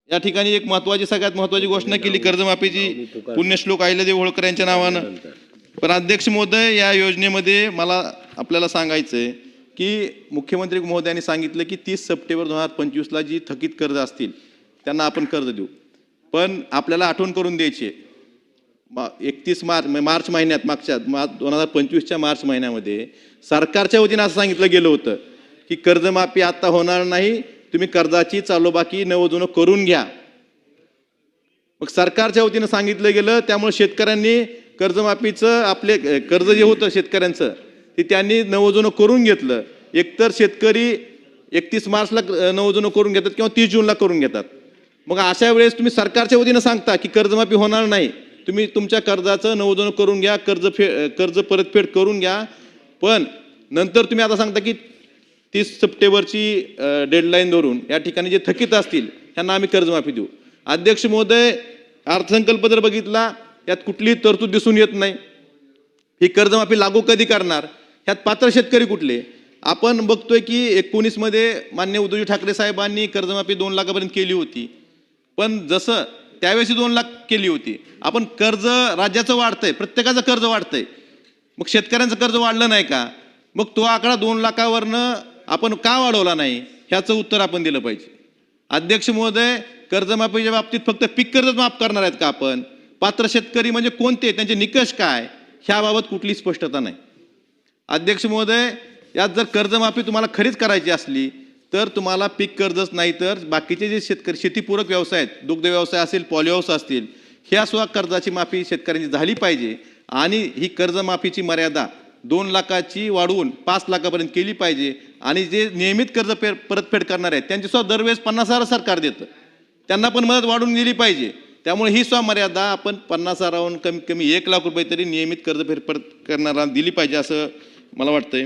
या ठिकाणी एक महत्त्वाची सगळ्यात महत्त्वाची घोषणा केली कर्जमाफीची पुण्यश्लोक अहिल्यादेवी होळकर यांच्या नावानं. पण अध्यक्ष महोदय, या योजनेमध्ये मला आपल्याला सांगायचं आहे की मुख्यमंत्री महोदयांनी सांगितलं की 30 सप्टेंबर 2025ला जी थकीत कर्ज असतील त्यांना आपण कर्ज देऊ. पण आपल्याला आठवण करून द्यायची आहे, 31 मार्च महिन्यात मागच्या 2025च्या मार्च महिन्यामध्ये सरकारच्या वतीने असं सांगितलं गेलं होतं की कर्जमाफी आता होणार नाही, तुम्ही कर्जाची चालूबाकी नवजुनं करून घ्या. मग सरकारच्या वतीनं सांगितलं गेलं, त्यामुळे शेतकऱ्यांनी कर्जमाफीचं आपले कर्ज जे होतं शेतकऱ्यांचं ते त्यांनी नवजुनं करून घेतलं. एकतर शेतकरी 31 मार्चला नवजुनं करून घेतात किंवा 30 जूनला करून घेतात. मग अशा वेळेस तुम्ही सरकारच्या वतीनं सांगता की कर्जमाफी होणार नाही, तुम्ही तुमच्या कर्जाचं नवजुनं करून घ्या, कर्ज परतफेड करून घ्या. पण नंतर तुम्ही आता सांगता की 30 सप्टेंबरची डेडलाईन धरून या ठिकाणी जे थकीत असतील त्यांना आम्ही कर्जमाफी देऊ. अध्यक्ष महोदय, अर्थसंकल्प जर बघितला यात कुठलीही तरतूद दिसून येत नाही. ही कर्जमाफी लागू कधी करणार, ह्यात पात्र शेतकरी कुठले? आपण बघतोय की 19 मध्ये माननीय उद्धवजी ठाकरे साहेबांनी कर्जमाफी 2 लाखापर्यंत केली होती. पण जसं त्यावेळेस 2 लाख केली होती, आपण कर्ज राज्याचं वाढतंय, प्रत्येकाचं कर्ज वाढतंय, मग शेतकऱ्यांचं कर्ज वाढलं नाही का? मग तो आकडा 2 लाखावरनं आपण का वाढवला नाही, ह्याचं उत्तर आपण दिलं पाहिजे. अध्यक्ष महोदय, कर्जमाफीच्या बाबतीत फक्त पीक कर्ज माफ करणार आहेत का आपण? पात्र शेतकरी म्हणजे कोणते, त्यांचे निकष काय, ह्याबाबत कुठली स्पष्टता नाही. अध्यक्ष महोदय, यात जर कर्जमाफी तुम्हाला खरीच करायची असली तर तुम्हाला पीक कर्जच नाही तर बाकीचे जे शेतकरी शेतीपूरक व्यवसाय आहेत, दुग्ध व्यवसाय असेल, पॉलिहाऊस असतील, ह्या सुद्धा कर्जाची माफी शेतकऱ्यांची झाली पाहिजे. आणि ही कर्जमाफीची मर्यादा 2 लाखाची वाढवून 5 लाखापर्यंत केली पाहिजे. आणि जे नियमित कर्ज परतफेड करणार आहेत त्यांची सुद्धा दरवेळेस 50,000 सरकार देतं, त्यांना पण मदत वाढवून दिली पाहिजे. त्यामुळे ही सुद्धा मर्यादा आपण 50,000हून कमीत कमी 1 लाख रुपये तरी नियमित कर्ज परत करणारा दिली पाहिजे असं मला वाटतंय.